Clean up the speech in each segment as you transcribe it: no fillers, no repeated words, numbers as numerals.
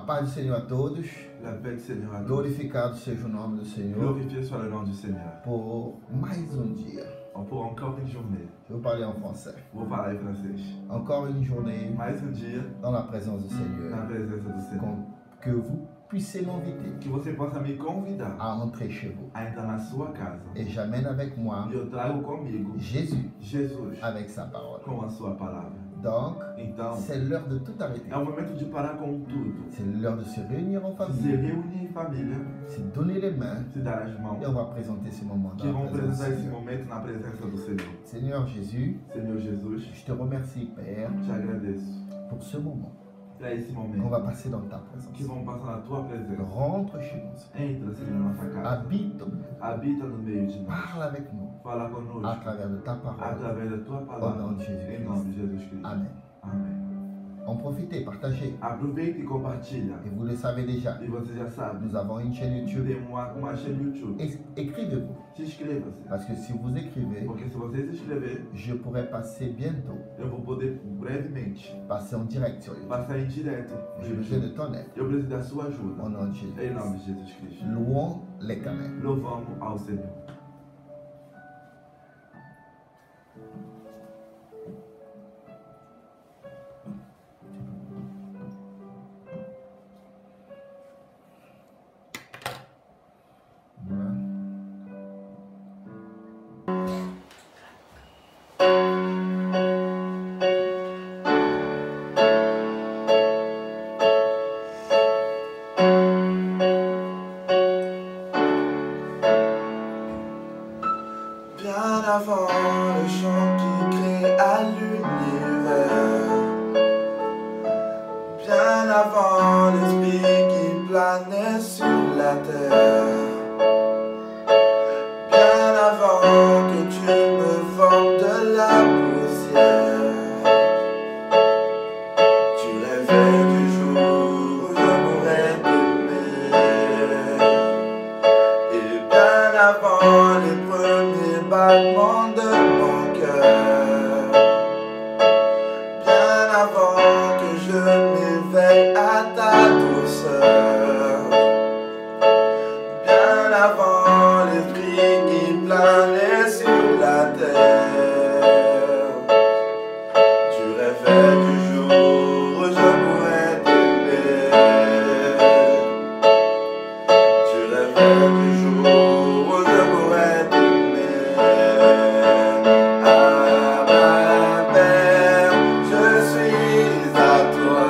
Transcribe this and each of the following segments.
paz do Senhor a todos. La paix du Seigneur à tous. Glorificado seja o nome do Senhor Glorifié soit le nom du Seigneur. por mais dia. Pour encore une journée. Je vais parler en français. Vou falar em francês. Encore une journée Mais dia dans la présence du na Seigneur. presença do Senhor. Que vous puissiez m'inviter Que você possa me convidar à entrer chez vous. a entrar na sua casa. Et j'amène avec moi E eu trago comigo Jésus Jesus avec sa parole. com a sua palavra. Donc, Então, c'est l'heure de tout arrêter. é o momento de parar com tudo. C'est l'heure de se réunir en Se famille, reunir em família, se donner les mains se dar as mãos. et on va présenter ce moment Que dans la vão présence apresentar du esse Seigneur. momento na presença do Senhor. Seigneur Jésus, Senhor Jesus, je te remercie, Père, te agradeço pour ce moment para esse qu'on momento va passer dans ta que présence. vão passar na tua presença. Rentre chez nous. Entra, Senhor, na nossa casa. Habite au milieu. Habita no meio de nós. Parle avec nous Fala conosco à travers de ta parole. através da tua Au nom palavra. de Jésus Em nome Christ. de Jesus Cristo. Amen. Amém. En profitez, partagez. Aproveita e compartilha. Et vous le savez déjà, E você já sabe, nous avons une chaîne YouTube. tem uma chaîne YouTube. Écrivez-vous. Se inscreva-se. Parce que si vous écrivez, Porque se você se inscrever, je pourrai passer bientôt, eu vou poder brevemente passer en direct sur YouTube. passar em direto. no J'ai besoin de YouTube. ton aide. Eu preciso da sua Au ajuda. nom de Jésus Em nome Christ. de Jesus Cristo. Louons l'Éternel. Louvamos ao Senhor. Voilà. Bien avant le chant qui créa l'univers, bien avant l'esprit qui planait sur la terre, bien avant que tu me formes de la poussière, tu rêvais du jour où je mourrais d'aimer. Et bien avant les premiers battements de mon cœur, bien avant que je m'éveille à ta douceur, bien avant l'esprit qui planait sur la terre, tu rêvais du jour où je mourrais d'aimer. Tu rêvais du jour où je mourrais d'aimer. Ah ma mère, je suis à toi.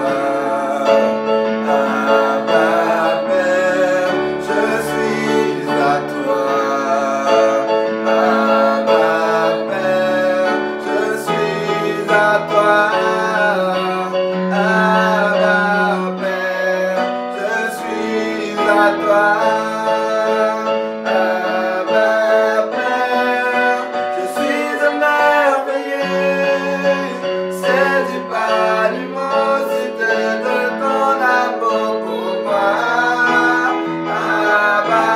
Ah ma mère, je suis à toi. Ah ma mère, je suis à toi. Ah ma mère, je suis à toi. Ah ma mère, je suis émerveillé, saisi par l'immensité de ton amour pour moi. Ah ma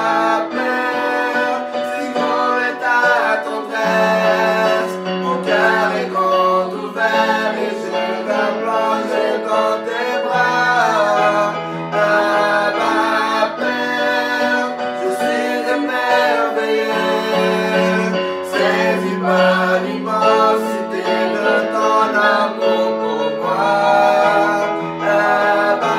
mère, si grand est ta tendresse, mon cœur est grand ouvert et je vais plonger dans tes bras. Ah ma mère, je suis émerveillé, saisi par l'immensité de ton amour pour moi. Ah ma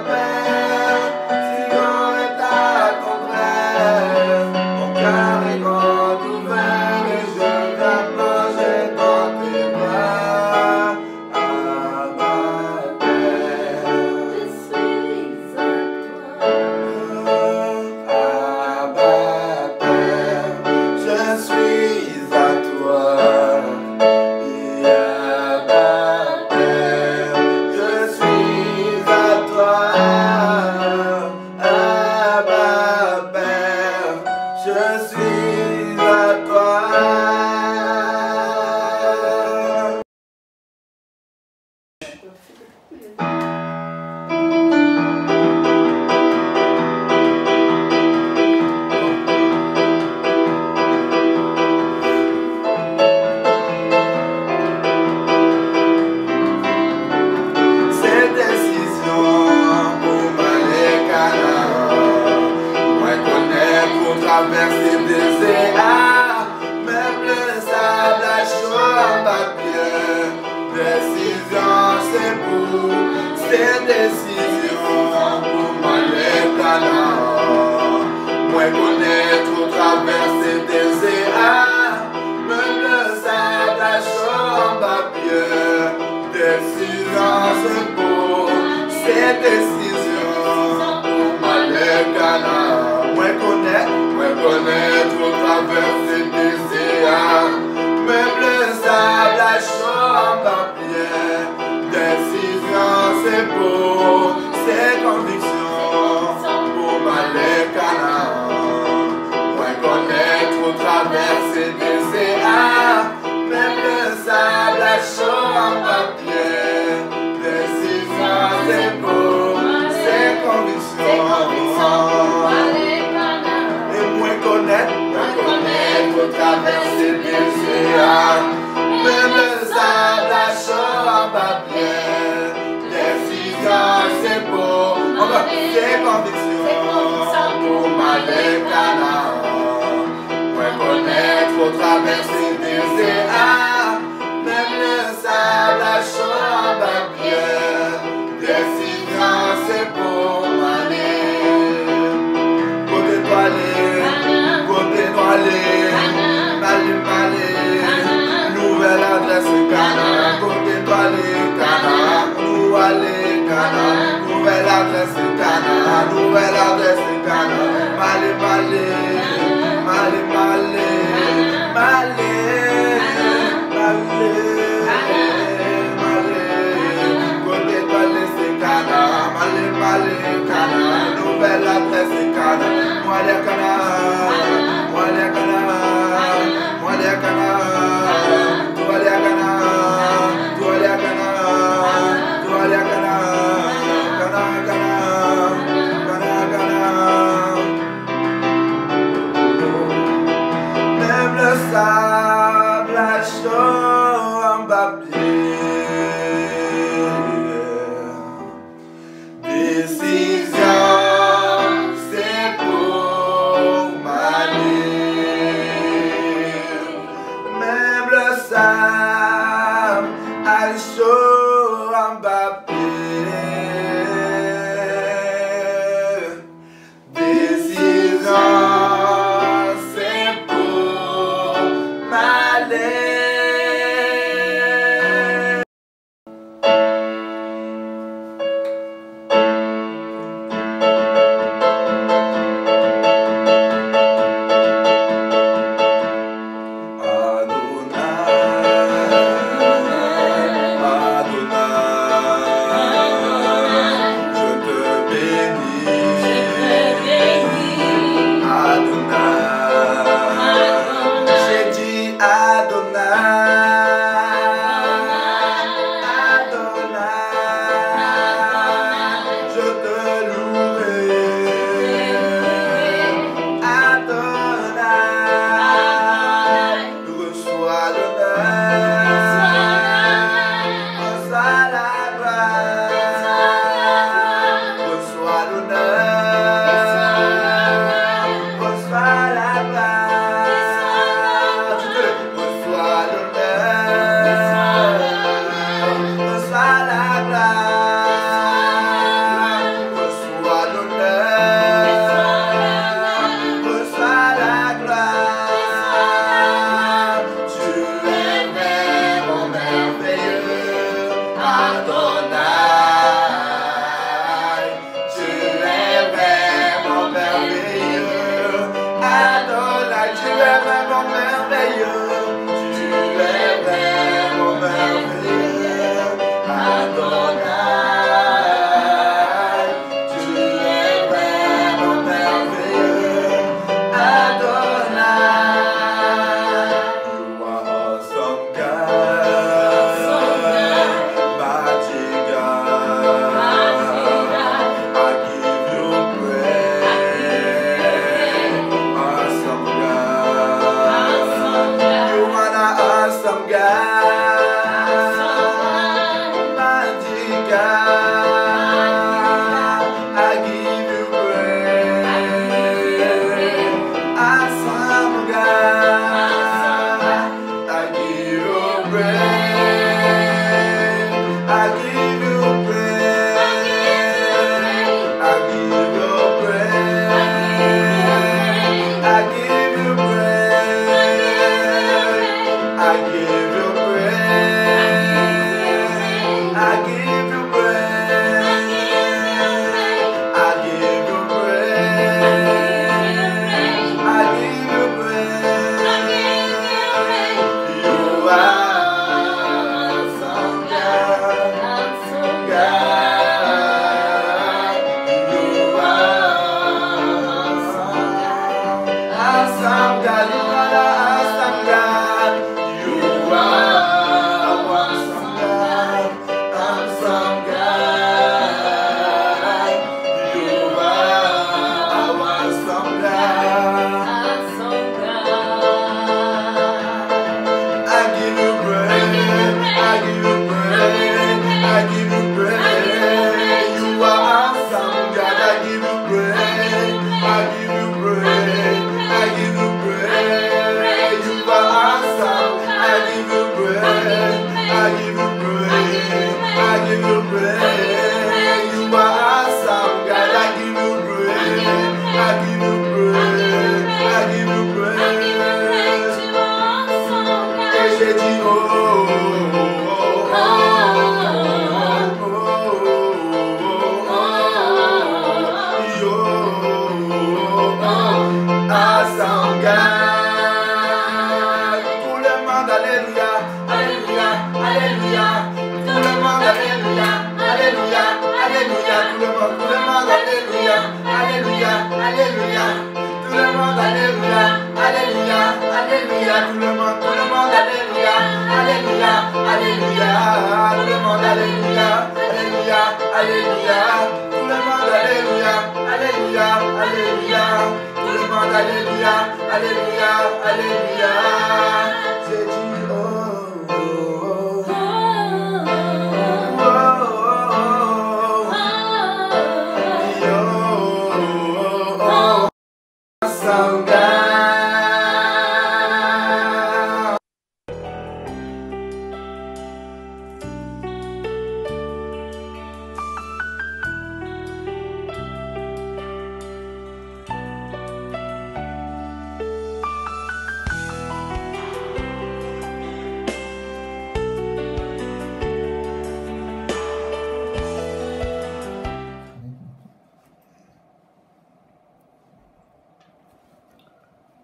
mère, si grand est ta tendresse, mon cœur est grand ouvert et je vais plonger dans tes bras. Ah ma mère. Je suis à toi. Ah ma mère, je suis à toi. Et ah ma mère, je suis à toi. Ah ma mère, je suis à toi. Cette décision pour traverser des déserts, même le sable à chaud en papier. Décision, c'est pour ces décisions, pour moi les canards. Moi connaître au travers ces déserts, même le sable à chaud en papier. Décision, c'est pour ces décisions, pour moi les canards. Moi connaître au travers ces déserts, même le sable à chaud en papier. Décision, c'est pour ces convictions, pour moi les canards. Moi connaître au travers ces déserts, même le sable à chaud en papier. Décision, c'est pour ces convictions. Et moi connaître au travers ces déserts, même le sable à chaud en papier. Décision, c'est pour ces convictions, pour ma les canards. Moi connaître au travers ces déserts, même le sable à chaud en papier. Décision, c'est pour ma côté toi aller, nouvelle adresse Cana, côté toi aller Cana, nous aller Cana, nouvelle adresse Cana, nouvelle adresse Cana, Malé, côté toi aller c'est Cana, Malé, Cana, nouvelle adresse Cana, moi les Cana. Même le sable à chaud en papier. Décision, c'est pour même le sable à chaud en papier. Décision, c'est pour m'aller. awesome God. You are the awesome God. You are awesome God. Awesome God. You are awesome God. I give you praise. I give you praise. I give you praise. You are awesome God. I give you praise. I give you praise. I give you praise. You are awesome. I give you praise. I give you praise. I give you praise. You are awesome God. I give you praise. I give you praise. I give you praise. Et j'ai dit oh, oh, oh, awesome God. Tout le monde, alléluia, alléluia, alléluia. Tout le monde, alléluia, alléluia, alléluia. Tout le monde, alléluia, alléluia, alléluia. Tout le monde, alléluia, alléluia, alléluia. Tout le monde, alléluia, alléluia, alléluia. Tout le monde, alléluia, alléluia, alléluia. Tout le monde, alléluia, alléluia, alléluia. Tout le monde, alléluia, alléluia, alléluia. J'ai dit oh, oh, oh, oh, oh, oh, awesome God.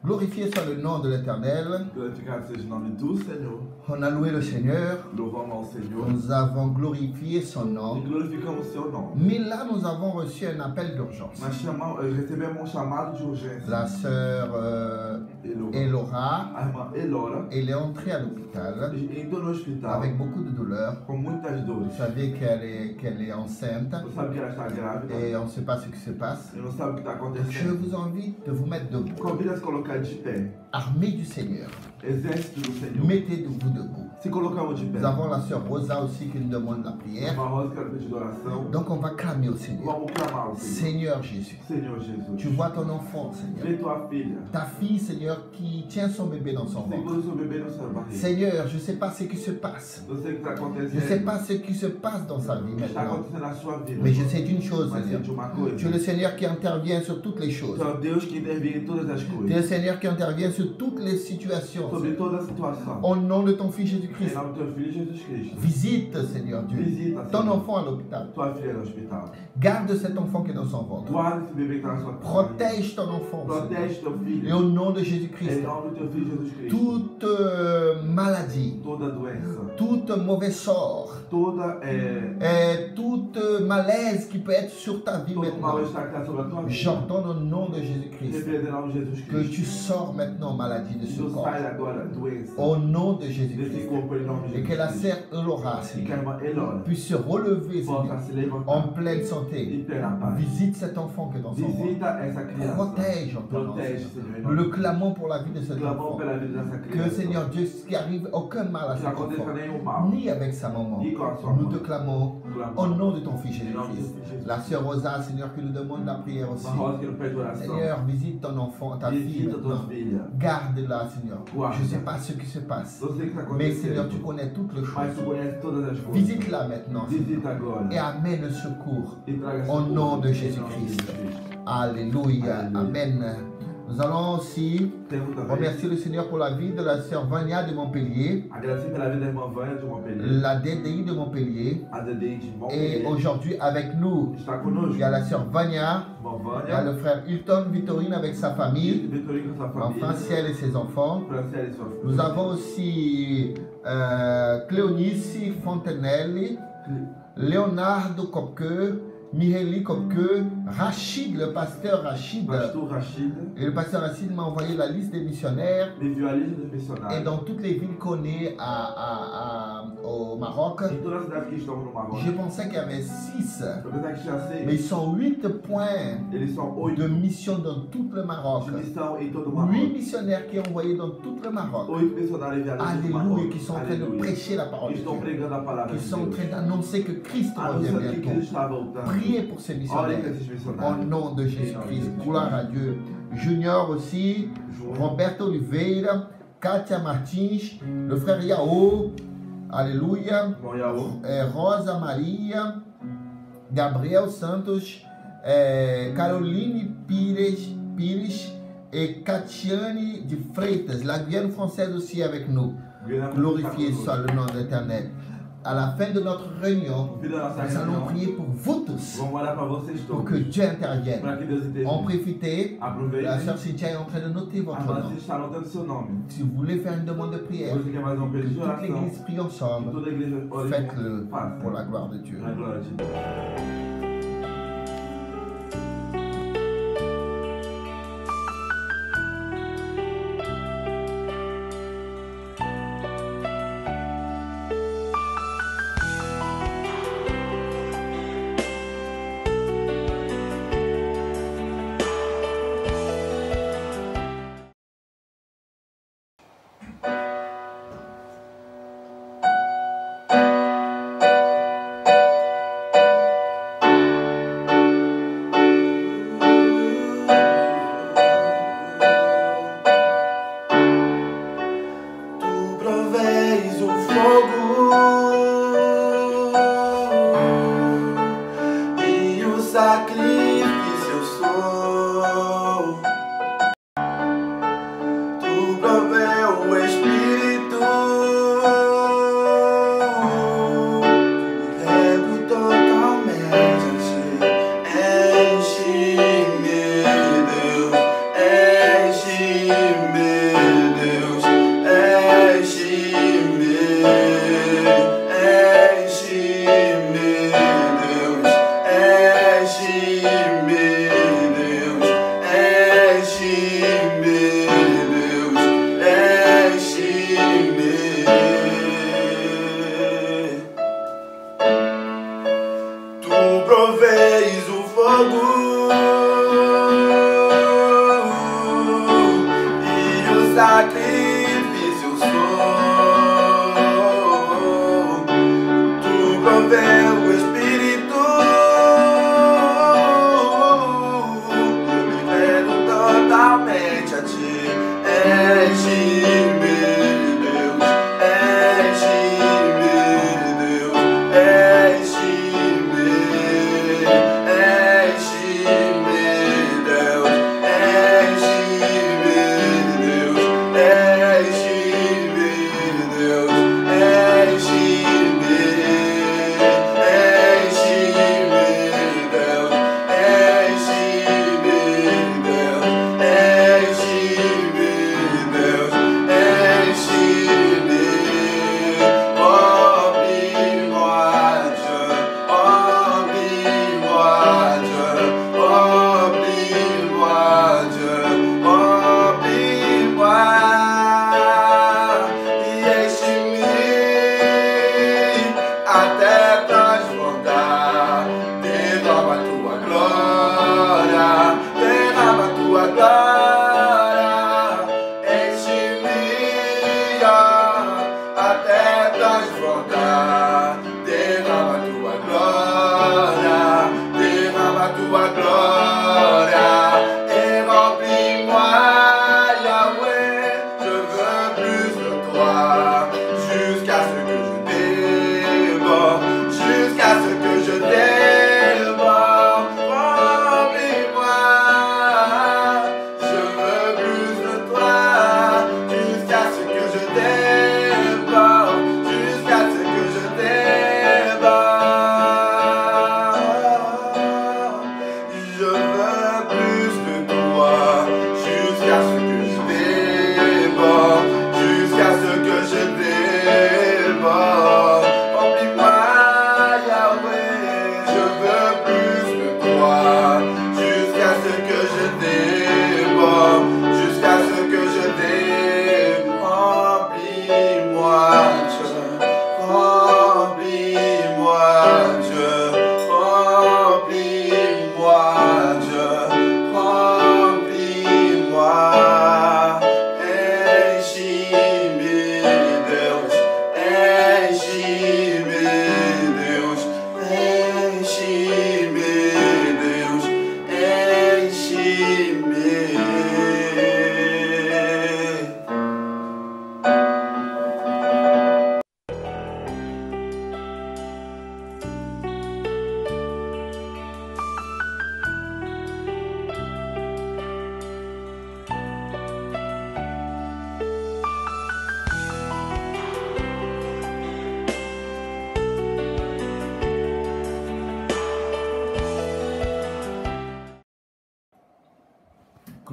Glorifié soit le nom de l'Éternel. Glorificado seja o nome do Senhor. On a loué le Seigneur. Louvamos ao Senhor. Nous avons glorifié son E nom. glorificamos o seu nome. Mais là, nous avons reçu un appel d'urgence. Nós recebemos um chamado de urgência. La sœur Elora, A irmã Elora elle est entrée à l'hôpital entrou no hospital avec beaucoup de douleurs. com muitas Vous dores. savez qu'elle est enceinte Você sabe que ela está grávida et on ne sait pas ce qui se passe. e não sabe o que está Je acontecendo. vous invite de vous mettre debout. Convida a se colocar de pé. Armée du Seignor, Exército do Senhor. mettez-vous debout. Se colocamos de pé. Nous avons la sœur Rosa aussi qui nous demande la prière. Uma rosa que ela pediu oração. Donc on va clamer au Seigneur. Vamos clamar ao Senhor. Seigneur Jésus, Senhor Jesus. tu vois ton enfant, Seigneur. Vê tua filha. Ta fille, Seigneur, qui tient son bébé dans son ventre. Segura o seu bebê no seu barriga. Seigneur, je ne sais pas ce qui se passe. Eu sei o que está acontecendo. Je ne sais pas ce qui se passe dans sa vie O que está maintenant. acontecendo na sua vida. Mais je sais d'une chose, Mas sei Seigneur. de uma coisa. Tu es le Seigneur qui intervient sur toutes les choses. Tu é o Deus que intervém em todas as Tu es coisas. le Seigneur qui intervient sur toutes les situations. Sobre toda a situação. Au nom de ton Fils Em Jésus-Christ. nome do teu filho Jesus Cristo. Visite, Seigneur Dieu, Visita, ton Senhor, enfant à l'hôpital. tua filha no hospital. Garde cet enfant qui est dans son ventre. Guarda esse bebê que está na sua casa. Protège ton enfant, Seigneur. Protege teu filho. Et au nom de Em Jésus-Christ, nome do teu filho Jesus Cristo. toute maladie, Toda doença. toute mauvais sort, Toda et toute malaise qui peut être sur ta vie todo maintenant, mal-estar que está sobre a tua vida. j'ordonne au nom de Jésus-Christ Repreende em nome de Jesus que Cristo. tu sors maintenant maladie de ce Tu corps. sai agora doença. Au nom de Desse Jésus-Christ. corpo em nome de Et que la Jesus sœur Cristo. Elora, E que a Seigneur, irmã Elora puisse se relever, possa Seigneur, se en levantar pleine em santé. plena paz. Visite cet enfant qui est dans son ventre. Visita essa criança. Protège en ton nom, Protège, Seigneur. Senhor. em Nous nome le de clamons pour la vie de cet Clamons enfant. pela vida dessa Que criança. Seigneur Dieu, ce qui arrive, aucun mal à Que cet não enfant, aconteça nenhum mal. ni avec sa maman. Ni com a sua Nous te mãe. clamons Clamamos. au nom de ton Fils Em nome de Jésus-Christ. Jesus. La sœur Rosa, Seigneur, qui nous demande la prière aussi. Uma rosa que não pede oração. Seigneur, visite ton enfant, ta fille Visita tua maintenant. filha. Garde-la, Seigneur. Guarda. Je ne sais pas ce qui se passe. Eu sei o que está Mais Seigneur, tu acontecendo. connais toutes les Mas tu choses. conhece todas as coisas. Visite-la maintenant, Seigneur, Visita agora. et amène le secours. E traga Au socorro. nom de Em nome Jésus-Christ. Jesus. Alléluia. Alléluia. Amen. Nous allons aussi Temos também remercier le Seigneur pour la vie de la sœur Vania de Montpellier, agradecer pela vida da irmã Vânia de Montpellier. la DDI de Montpellier. A DDI de Et Montpellier. aujourd'hui, avec nous, Está conosco. il y a la sœur Vania, Irmã il y a Vânia. le frère Hilton Vitorine avec sa famille, Vitorino com sua família. Franciel et ses enfants. Franciele e sua Nous avons aussi Cléonice Fontenelle, Leonardo Kopke, Mihaly Kopke, Rachid, le pasteur Rachid, Pastor Rachid et le pasteur Rachid m'a envoyé la liste des missionnaires me viu a lista dos et missionários dans toutes les villes qu'on est au Maroc, em todas as cidades que estão no Marrocos. je pensais qu'il y avait 6, Eu pensava que tinha mais 6, ils sont 8 points eles são 8 de mission dans tout le Maroc. de missão em todo o 8 Marrocos. missionnaires qui ont envoyé dans tout le Maroc. 8 missionários enviados no Alléluia, Marrocos. qui sont en train de Aleluia. prêcher la parole Que de estão Dieu, pregando a palavra qui de sont en Deus. train d'annoncer que Christ revient Anunciando que Cristo bientôt. está voltando. Priez pour ces Olhem missionnaires. para esses Au missionários. nom de Jésus-Christ, gloire à Dieu. Junior aussi, Roberto Oliveira, Katia Martins, le frère Yao, Alléluia, Irmão Yaô, Rosa Maria, Gabriel Santos, Caroline Pires et Katiane de Freitas, la Guyane française aussi avec nous. Glorifié soit le nom d'Éternel. À la fin de notre réunion, No fim da nossa nous allons reunião, prier pour vous tous, vamos orar para vocês pour todos. que Dieu intervienne. Para que Deus En intervenha. profitez, la Aproveitem. sœur Cynthia est en train de noter A votre irmã nom. está anotando seu nome. Si vous voulez faire une demande de prière, Você quer mais um que pedido de toute oração? l'église prie Que ensemble, toda a igreja ore faites-le faça. pour la gloire de Dieu. Na glória de Deus. Tu proveis o fogo e o sacrifício eu sou. Tu provei o Espírito, rendo totalmente a ti. Enche-me, Deus, enche-me, Deus, enche-me, enche-me, Deus, enche-me, Deus, enche-me, Deus, enche-me. Tu proveis o fogo e o sacrifício eu sou. Tu provei o Espírito, eu me rendo totalmente a ti. Enche-me, Deus, enche-me, Deus, enche-me, enche-me, Deus, enche-me, Deus,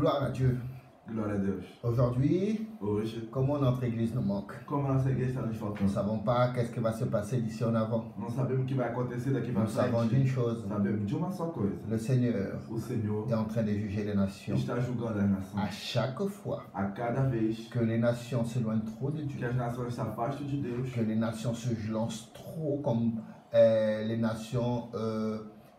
Gloire à Dieu. Glória a Deus. Aujourd'hui, Hoje, comment notre église nous manque. como a nossa igreja está nos Nous ne faltando, savons pas qu'est-ce qui va se passer d'ici en avant. não sabemos o que vai acontecer daqui para Nous savons d'une frente. chose. Sabemos de uma só coisa. Le Seigneur O Senhor est en train de juger les nations. está julgando as nações. À chaque fois A cada vez que les nations s'éloignent trop de que Dieu, as nações se afastam de Deus, que les nations se lancent trop comme les nations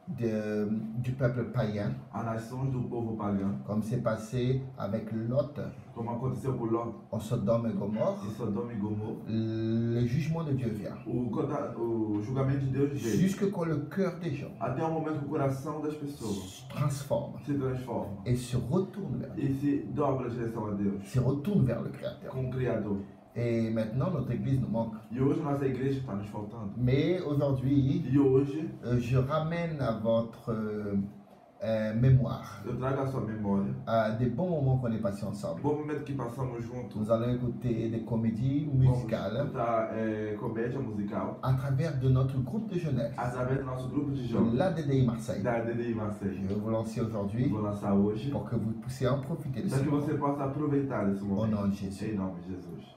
du peuple païen, as nações do povo pagão, comme c'est passé avec Lot como aconteceu com Ló en Sodome et Gomorre, em Sodoma e Gomorra, le jugement de Dieu vient. o julgamento de Deus veio. Jusque quand le cœur des gens Até o momento que o coração das pessoas se transforme se transforma et se retourne vers Dieu, e se dobra em direção a Deus, se retourne vers le Créateur. com o Criador. Et maintenant, notre église nous manque. E hoje nossa igreja está nos faltando. Mais aujourd'hui, E hoje je ramène à votre mémoire eu trago à sua memória des bons moments qu'on est passés ensemble. bom momento que passamos juntos. Nous allons écouter des comédies Vamos musicales escutar comédia musical à travers de notre groupe de jeunesse, através do nosso grupo de jovens l'ADDI Marseille. da DDI Je Marseille. vais vous lancer aujourd'hui Vou lançar hoje pour que vous puissiez en profiter de para ce que moment. você possa aproveitar esse Au momento. nom de Jésus. Em nome de Jesus.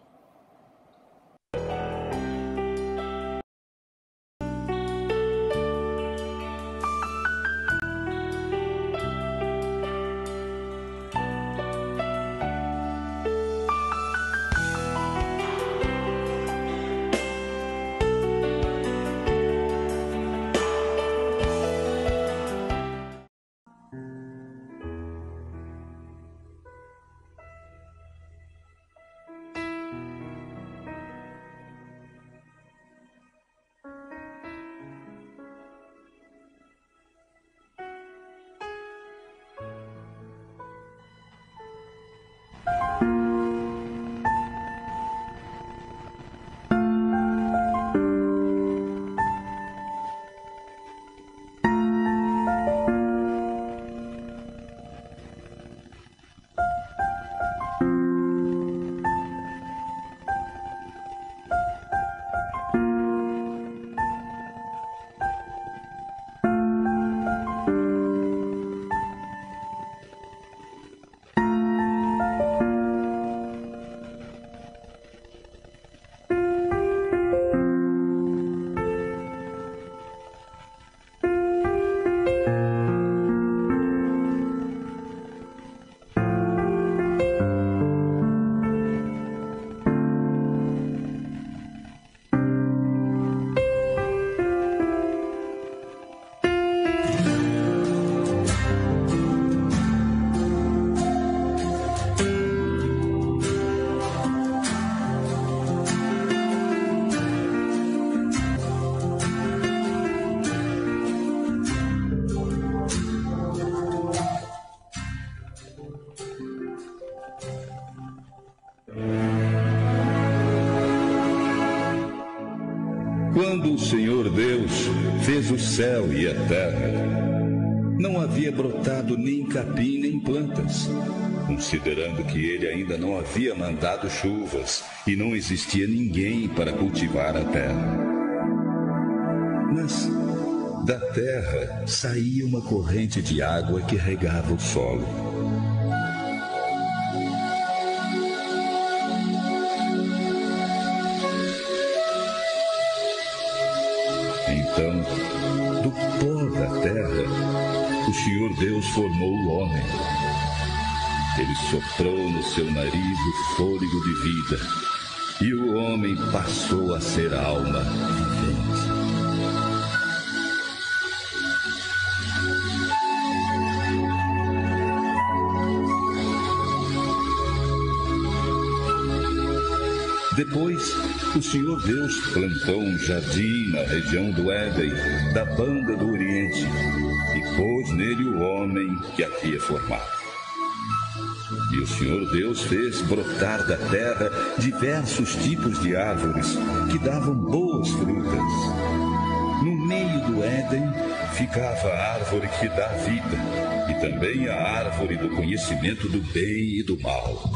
Quando o Senhor Deus fez o céu e a terra, não havia brotado nem capim nem plantas, considerando que ele ainda não havia mandado chuvas e não existia ninguém para cultivar a terra. Mas da terra saía uma corrente de água que regava o solo. Então, do pó da terra, o Senhor Deus formou o homem. Ele soprou no seu nariz o fôlego de vida, e o homem passou a ser alma vivente. Depois, o Senhor Deus plantou um jardim na região do Éden, da banda do Oriente, e pôs nele o homem que havia formado. E o Senhor Deus fez brotar da terra diversos tipos de árvores que davam boas frutas. No meio do Éden ficava a árvore que dá vida, e também a árvore do conhecimento do bem e do mal.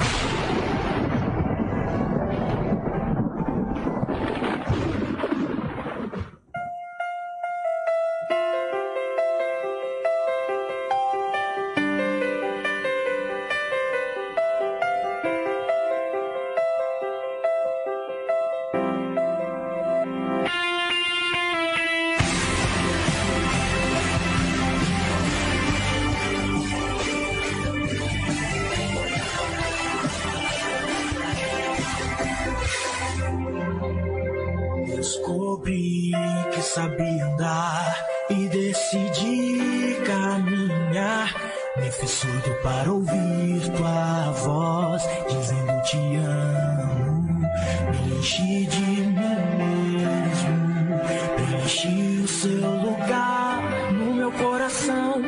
Descobri que sabia andar e decidi caminhar. Me fiz surdo para ouvir tua voz dizendo te amo. Me enchi de mim mesmo, preenchi o seu lugar no meu coração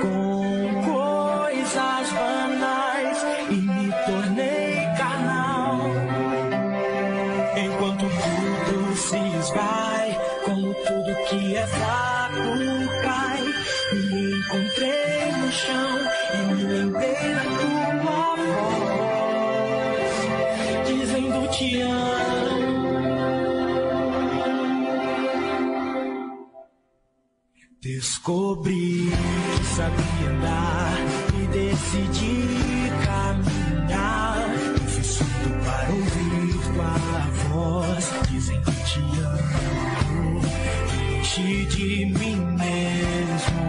com coisas banais e me tornei carnal. Enquanto tudo se esvai, como tudo que é fraco cai, me encontrei no chão e me lembrei da tua voz dizendo te amo. Descobri que sabia andar e decidi caminhar. Me fiz surdo para ouvir tua voz dizendo te amo. Enchi de mim mesmo,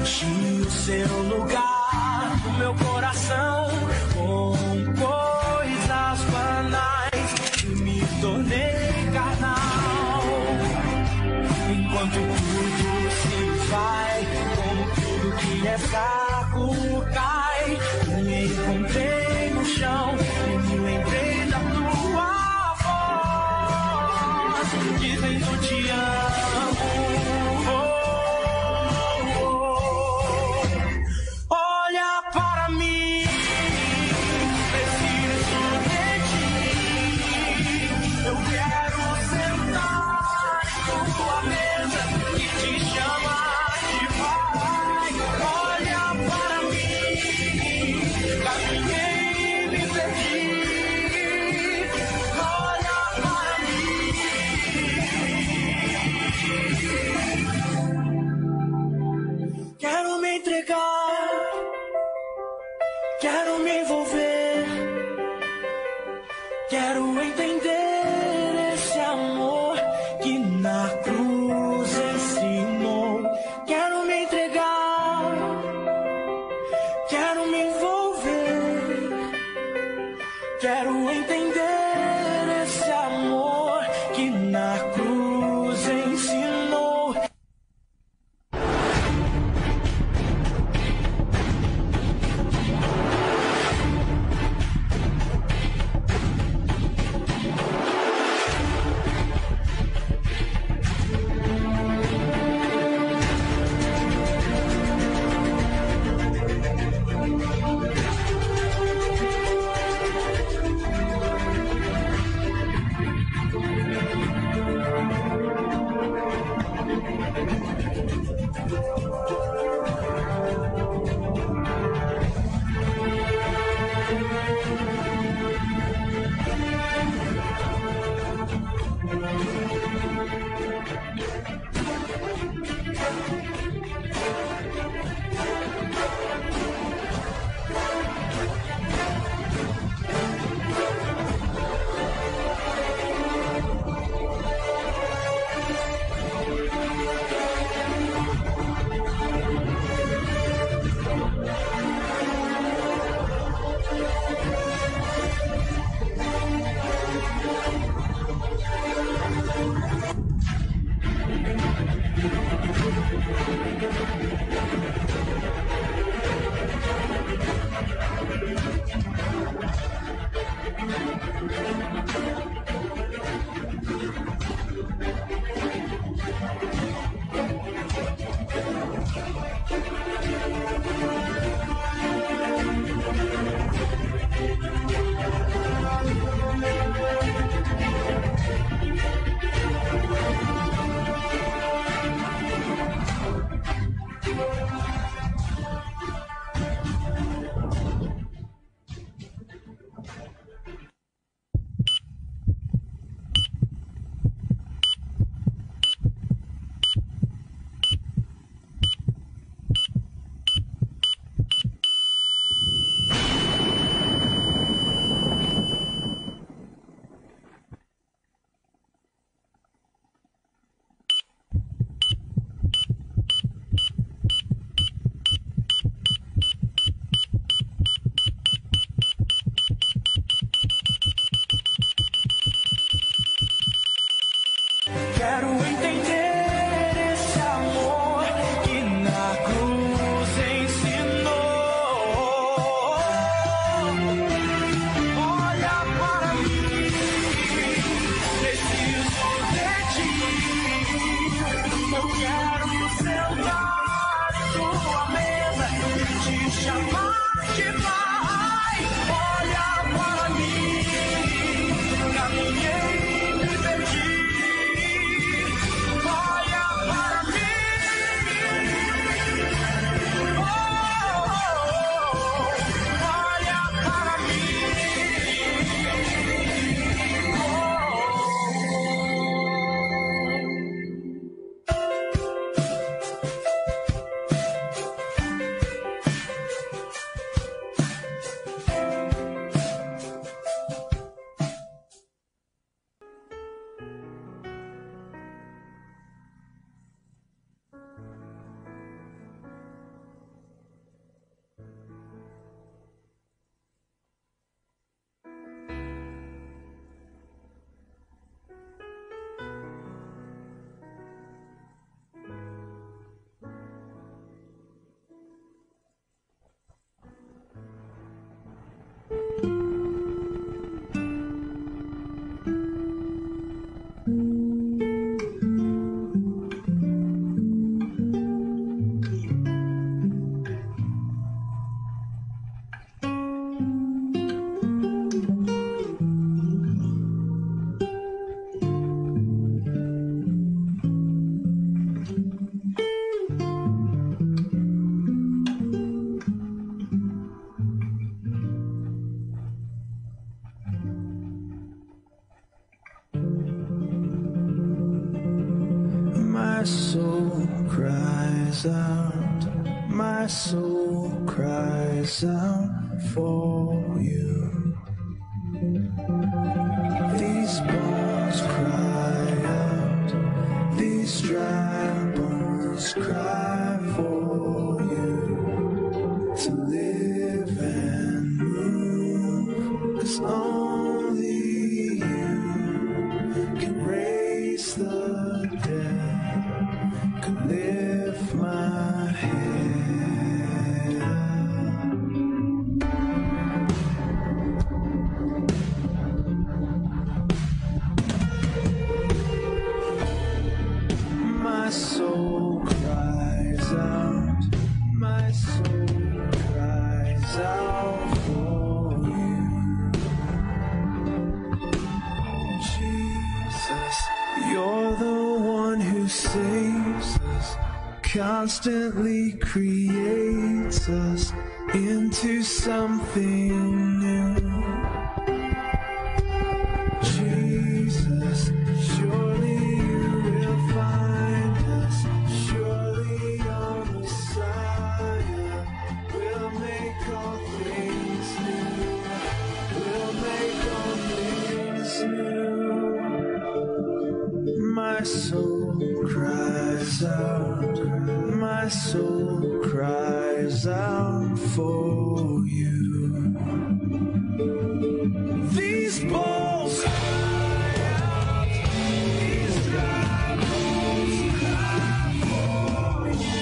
enchi o seu lugar no meu coração com coisas banais e me tornei carnal. Enquanto tudo se vai, como tudo que é fraco cai, me encontrei no chão e me lembrei da tua voz dizendo te amo. Olha para mim, preciso de ti. Eu quero sentar em tua mesa e te chamar de pai. Olha para mim, caminhei e me perdi. Olha para mim. Quero me entregar, quero me envolver, quero entender esse amor que na cruz ensinou. Quero me entregar, quero me envolver, quero entender esse amor que na cruz ensinou. My soul cries out, my soul cries out for you. These bones cry out, these dry bones cry for you. To live and move, 'cause only you can raise the dead, can lift my head. My soul cries out, my soul cries out for you. Jesus, you're the one who saves us, constantly creates us into something new. Jesus, surely you will find us, surely your Messiah will make all things new, will make all things new. My soul cries out, my soul cries out for you. These balls cry out, these dry bones cry for you.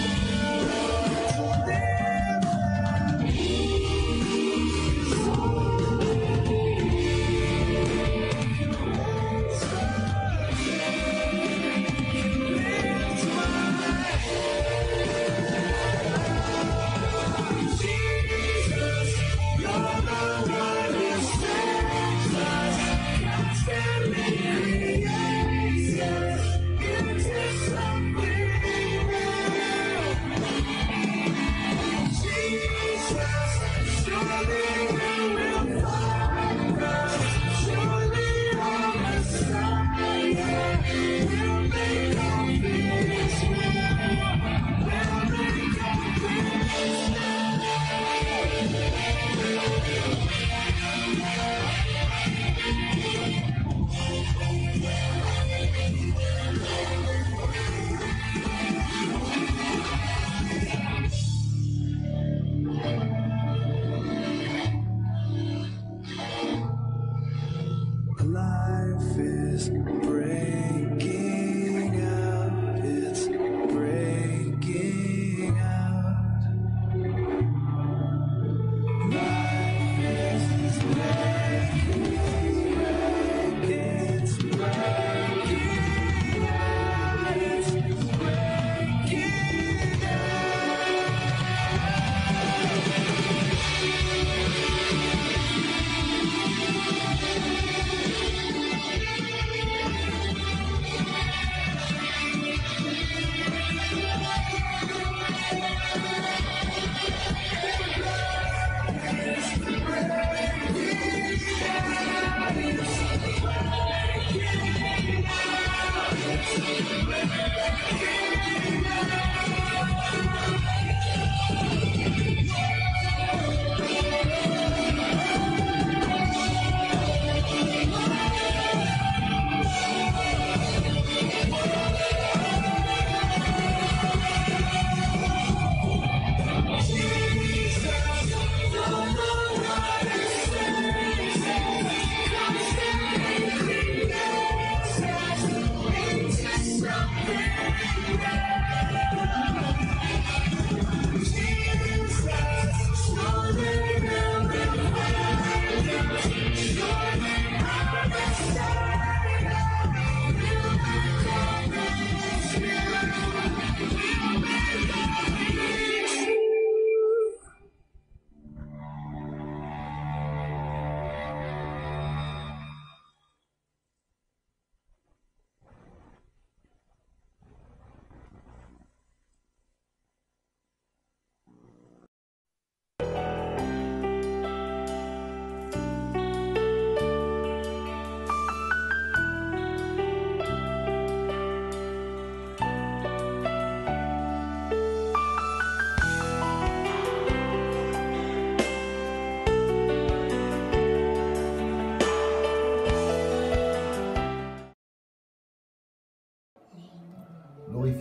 Life is breaking out, it's breaking out. Life is breaking, it's breaking out, it's breaking out.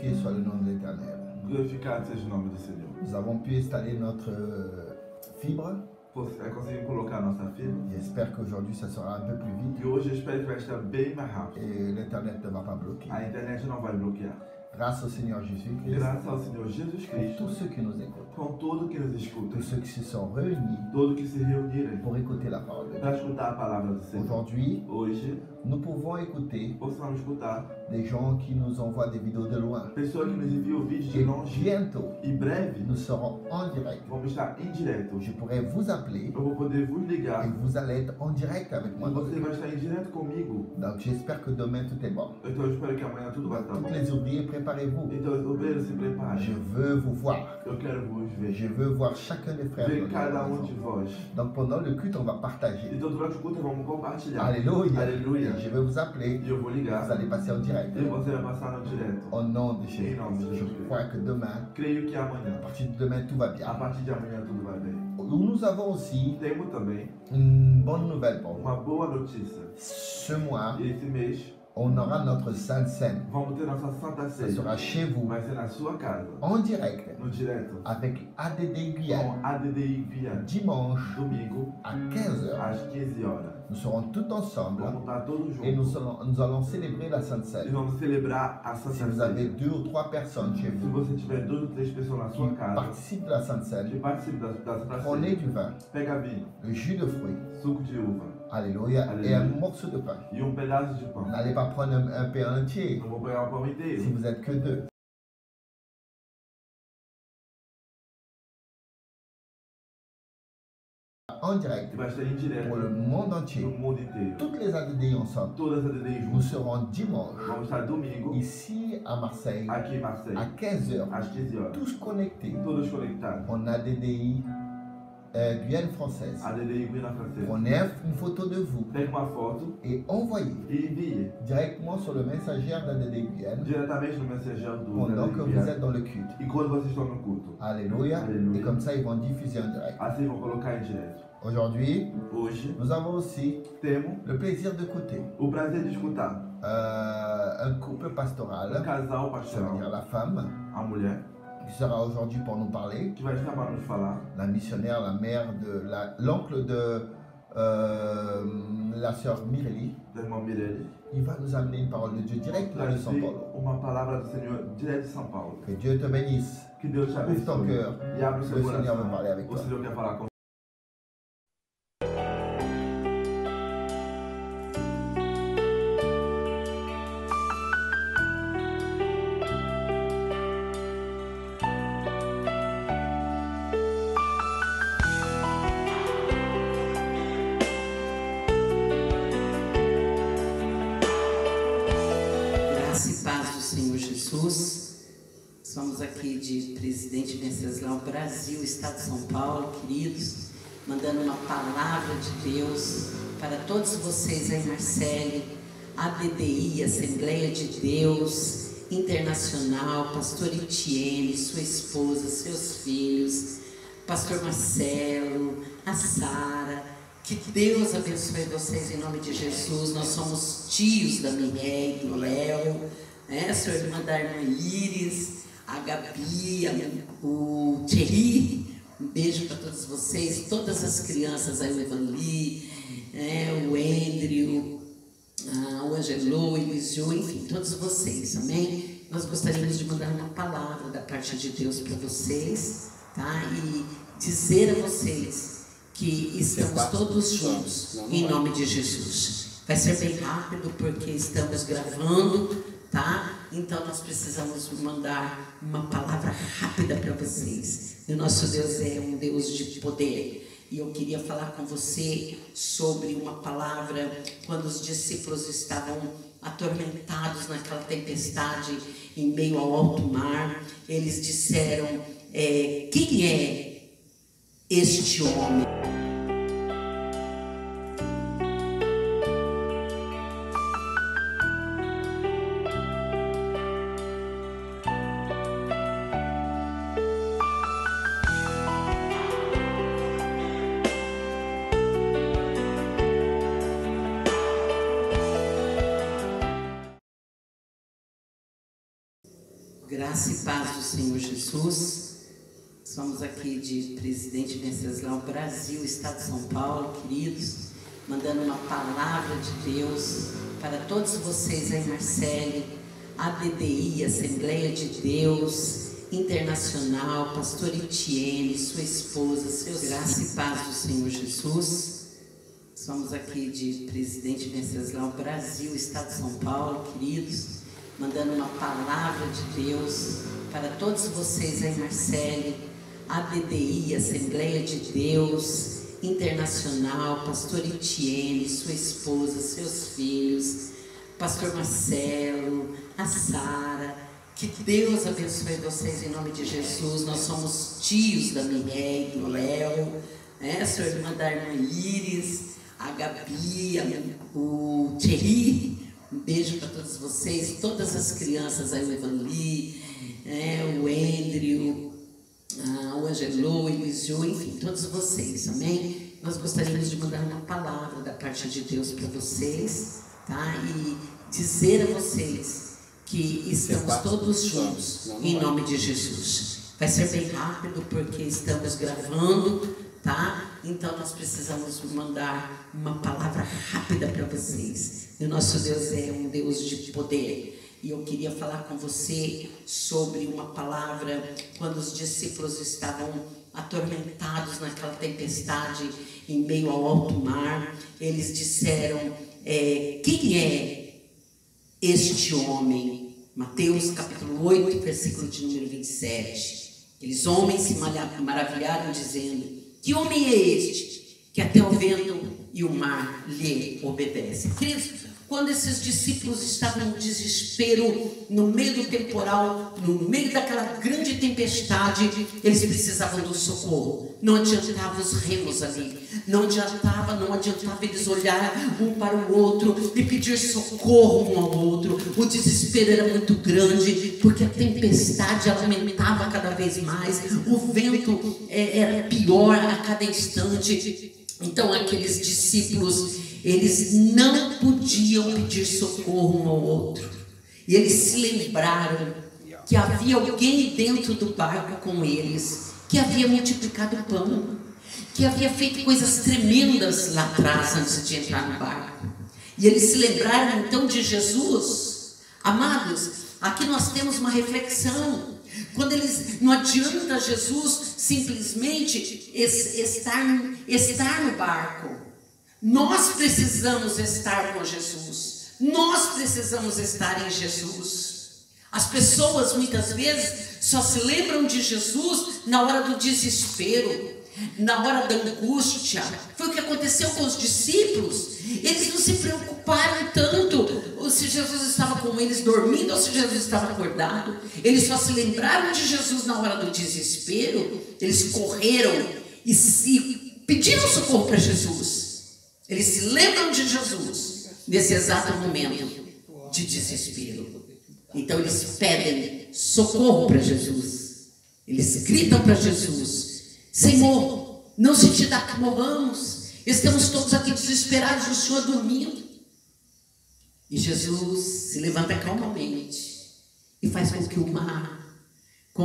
Glorifié soit le nom de l'Éternel. Glorificado seja o nome do Senhor. Nous avons pu installer notre fibre. Conseguimos colocar a nossa fibra. J'espère qu'aujourd'hui ça sera un peu plus vite E hoje eu espero que vai estar bem mais rápido. et l'Internet ne va pas bloquer. A internet não vai bloquear. Grâce au Seigneur Jésus-Christ, Graças ao Senhor Jesus pour Cristo, tous ceux qui nous écoutent, com todo que nos escuta, tous ceux qui se sont réunis todos que se reunirem pour écouter la parole de para Dieu. escutar a palavra do Senhor. Aujourd'hui, Hoje, nous pouvons écouter possamos escutar des gens qui nous envoient des vidéos de loin. pessoas que nos enviam vídeos de Et longe. bientôt, E breve, nous serons en direct. vamos estar em direto. Je pourrai vous appeler Eu vou poder vos ligar et vous allez être en direct avec e moi. você vai estar em direto comigo. Donc j'espère que demain tout est bon. Então eu espero que amanhã tudo vai estar bom. Toutes les ouvriers, préparez-vous. Então, obreiros, se Je preparem. veux vous voir. Eu quero vos ver. Je veux voir chacun des frères. Ver de cada la um maison. de vós. Donc pendant le culte, on va partager. Então, durante o culto, vamos compartilhar. Alléluia. Alléluia. Je vais vous appeler. E eu vou ligar. Vous allez passer en direct. E você vai passar no direto. Au nom de Jésus. Em nome de Je Jesus. crois que demain, Creio que à amanhã, partir de demain, tout va a bien. partir de amanhã, tudo vai bem. Nous avons aussi Temos também une bonne nouvelle pour vous. uma boa notícia. Ce mois, Esse mês, on aura notre Sainte Seine. vamos ter nossa Santa Ça Ceia. sera chez vous, Vai ser na sua casa, en direct, no direto, avec ADD Guyane, com ADDI Guiana. dimanche Domingo, à 15h. às 15 horas. Nous serons tous ensemble Vamos estar todos et nous juntos. allons célébrer la Sainte E Seine. vamos celebrar a Si Santa vous avez Ceia. 2 ou 3 personnes chez Se vous você tiver 2 ou 3 pessoas na sua qui casa participent de la Sainte que Seine, participem da Santa prenez Ceia, du vin, pega vinho, le jus de fruits, suco de uva alléluia, et Alléluia. un morceau de pain. e pedaço de pão. N'allez pas prendre un pain entier Não vou pegar um pão inteiro. si vous êtes que 2. En direct E vai estar em direto pour le monde no entier. mundo inteiro. Toutes les ADD ensemble. Todas as ADDI Nous juntos. serons dimanche Vamos estar domingo, ici à Marseille aqui em Marseille, à 15h, às 15 horas. tous connectés. Todos conectados. On a DDI Guyane française. ADDI Guiana Francesa. Prenez une photo de vous Pega uma foto et envoyez e envie directement sur le messager d'ADD Guyane diretamente no mensageiro do pendant que ADDI vous Guiana. êtes dans le culte. E quando vocês estão no culto. Alléluia. Alléluia. Et comme ça, ils vont diffuser en direct. Assim vão colocar em direto. Aujourd'hui, Hoje nous avons aussi temos le plaisir d'écouter o prazer de escutar un couple um pastoral, casal ça veut pastoral, dire la femme, a mulher, qui sera aujourd'hui pour nous parler, que vai estar para nos falar, la missionnaire, la mère de l'oncle de la sœur Mireille. da irmã Mirelle, Il va nous amener une parole de Dieu direct là de São trazer Paulo. uma palavra do Senhor direto de São Paulo. Que Dieu te bénisse. Que Deus te Ouvre ton abençoe. cœur. E abre o seu Le Seigneur veut coração. parler avec O toi. Senhor quer falar com Graça e paz do Senhor Jesus. Somos aqui de Presidente Venceslau, Brasil, Estado de São Paulo, queridos, mandando uma palavra de Deus para todos vocês aí, Marcele, ADDI, Assembleia de Deus Internacional, Pastor Etienne, sua esposa, seus filhos, Pastor Marcelo, a Sara. Que Deus abençoe vocês em nome de Jesus. Nós somos tios da Mireille, do Léo, né? Sua irmã da irmã Iris, a Gabi, o Thierry. Um beijo para todos vocês, todas as crianças aí, o Evanli, o Andrew, o Angelo, o Elisio, enfim, todos vocês, amém? Nós gostaríamos de mandar uma palavra da parte de Deus para vocês, tá? E dizer a vocês que estamos todos juntos, em nome de Jesus. Vai ser bem rápido, porque estamos gravando, tá? Então nós precisamos mandar uma palavra rápida para vocês. E o nosso Deus é um Deus de poder. E eu queria falar com você sobre uma palavra quando os discípulos estavam atormentados naquela tempestade em meio ao alto mar. Eles disseram, quem é este homem? Graça e paz do Senhor Jesus. Somos aqui de Presidente Venceslau, Brasil, Estado de São Paulo, queridos, mandando uma palavra de Deus para todos vocês aí, Marcele, ABDI, Assembleia de Deus Internacional, Pastor Etienne, sua esposa, seus graça e paz do Senhor Jesus. Somos aqui de Presidente Venceslau, Brasil, Estado de São Paulo, queridos, mandando uma palavra de Deus para todos vocês aí, Marcele, ABDI, Assembleia de Deus Internacional, Pastor Etienne, sua esposa, seus filhos, Pastor Marcelo, a Sara. Que Deus abençoe vocês em nome de Jesus. Nós somos tios da Mireille, do Léo, né? Sua irmã da irmã Iris, a Gabi, o Thierry. Um beijo para todos vocês, todas as crianças, aí o Evanli, o Andrew, o Angelo, o Elisio, enfim, todos vocês, amém? Nós gostaríamos de mandar uma palavra da parte de Deus para vocês, tá? E dizer a vocês que estamos todos juntos, em nome de Jesus. Vai ser bem rápido, porque estamos gravando, tá? Então nós precisamos mandar uma palavra rápida para vocês. E o nosso Deus é um Deus de poder. E eu queria falar com você sobre uma palavra quando os discípulos estavam atormentados naquela tempestade em meio ao alto mar. Eles disseram, quem é este homem? Mateus capítulo 8, versículo de número 27. Aqueles homens se maravilharam dizendo, que homem é este que até o vento e o mar lhe obedecem? Queridos, quando esses discípulos estavam no desespero, no meio do temporal, no meio daquela grande tempestade, eles precisavam do socorro. Não adiantava os remos ali, não adiantava eles olhar um para o outro e pedir socorro um ao outro. O desespero era muito grande, porque a tempestade aumentava cada vez mais, o vento era pior a cada instante. Então aqueles discípulos, eles não podiam pedir socorro um ao outro. E eles se lembraram que havia alguém dentro do barco com eles, que havia multiplicado o pão, que havia feito coisas tremendas lá atrás antes de entrar no barco. E eles se lembraram então de Jesus. Amados, aqui nós temos uma reflexão. Quando eles, não adianta Jesus simplesmente estar no barco. Nós precisamos estar com Jesus. Nós precisamos estar em Jesus. As pessoas muitas vezes só se lembram de Jesus na hora do desespero, na hora da angústia. Foi o que aconteceu com os discípulos. Eles não se preocuparam tanto se Jesus estava com eles dormindo ou se Jesus estava acordado. Eles só se lembraram de Jesus na hora do desespero. Eles correram e pediram socorro para Jesus. Eles se lembram de Jesus nesse exato momento de desespero. Então eles pedem socorro para Jesus. Eles gritam para Jesus, Senhor, não se te dá que morramos. Estamos todos aqui desesperados, o Senhor dormindo. E Jesus se levanta calmamente e faz com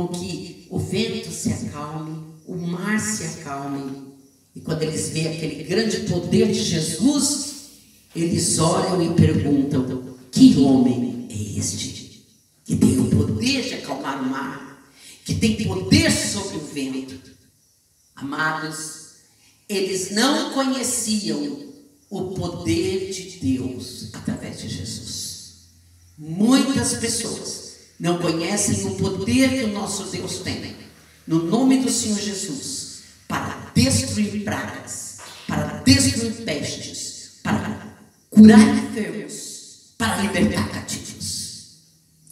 que o vento se acalme, o mar se acalme. E quando eles veem aquele grande poder de Jesus, eles olham e perguntam, que homem é este que tem o poder de acalmar o mar, que tem poder sobre o vento? Amados, eles não conheciam o poder de Deus através de Jesus. Muitas pessoas não conhecem o poder que o nosso Deus tem, no nome do Senhor Jesus, para destruir pragas, para destruir pestes, para curar enfermos, para libertar cativos.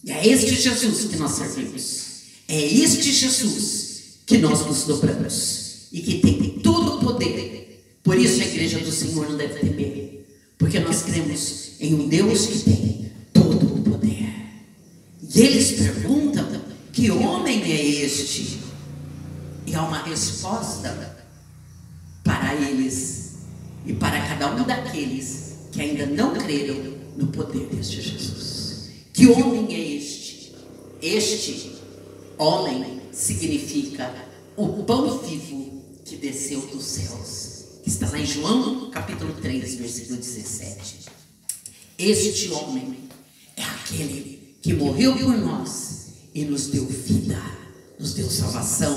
E é este Jesus que nós servimos. É este Jesus que nós nos dobramos e que tem todo o poder. Por isso a igreja do Senhor não deve temer, porque nós cremos em um Deus que tem todo o poder. E eles perguntam, que homem é este? E há uma resposta para eles e para cada um daqueles que ainda não creram no poder deste Jesus. Que homem é este? Este homem significa o pão vivo que desceu dos céus, que está lá em João capítulo 3, versículo 17. Este homem é aquele que morreu por nós e nos deu vida, nos deu salvação.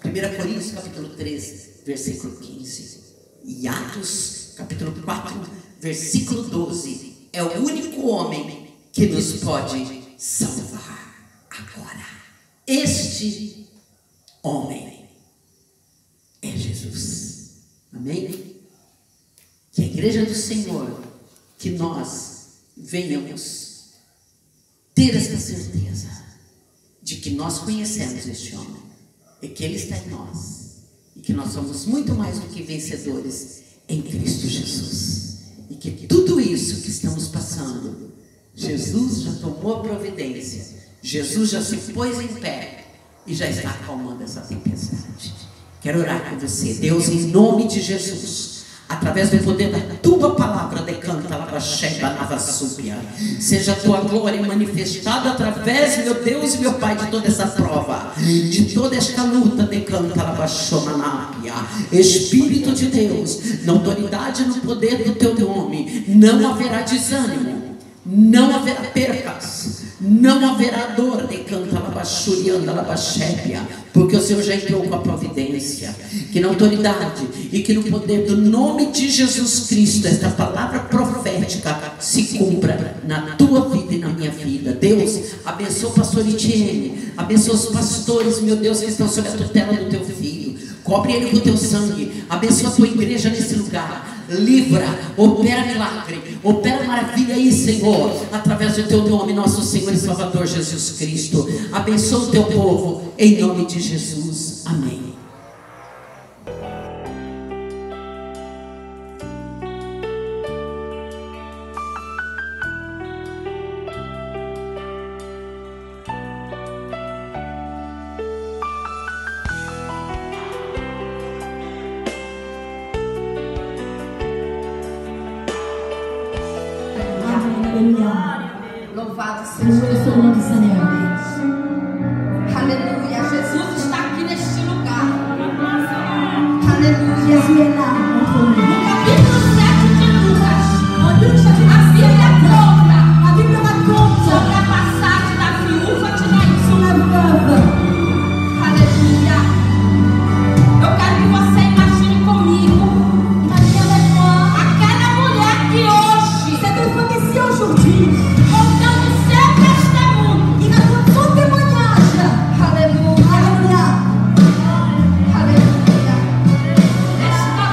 1 Coríntios capítulo 13, versículo 15. E Atos capítulo 4, versículo 12. É o único homem que nos pode salvar agora. Este homem é Jesus. Amém? Que a igreja do Senhor, que nós venhamos ter essa certeza de que nós conhecemos este homem e que ele está em nós e que nós somos muito mais do que vencedores em Cristo Jesus, e que tudo isso que estamos passando, Jesus já tomou a providência, Jesus já se pôs em pé e já está acalmando essa tempestade. Quero orar com você. Deus, em nome de Jesus, através do poder da tua palavra, decanta seja a tua glória manifestada através, meu Deus e meu Pai, de toda essa prova, de toda esta luta. Decanta Espírito de Deus, na autoridade e no poder do teu nome, não haverá desânimo, não haverá percas, não haverá dor. Decanta porque o Senhor já entrou com a providência. Que na autoridade e que no poder do nome de Jesus Cristo, esta palavra profética se cumpra na tua vida e na minha vida. Deus, abençoa o pastor Etienne, abençoa os pastores, meu Deus, que estão sob a tutela do teu filho. Cobre ele com o teu sangue. Abençoa a tua igreja nesse lugar. Livra, opera milagre, opera maravilha aí, Senhor, através do teu nome, nosso Senhor e Salvador Jesus Cristo. Abençoa o teu povo, em nome de Jesus. Amém. Louvado seja o seu nome, Senhor. Aleluia. Jesus está aqui neste lugar. Aleluia. No capítulo 7 de Lucas, a Bíblia conta sobre a passagem da viúva de Naim. Aleluia. Eu quero que você imagine comigo aquela mulher que hoje, contando seu testemunho, aleluia, aleluia, aleluia. Esta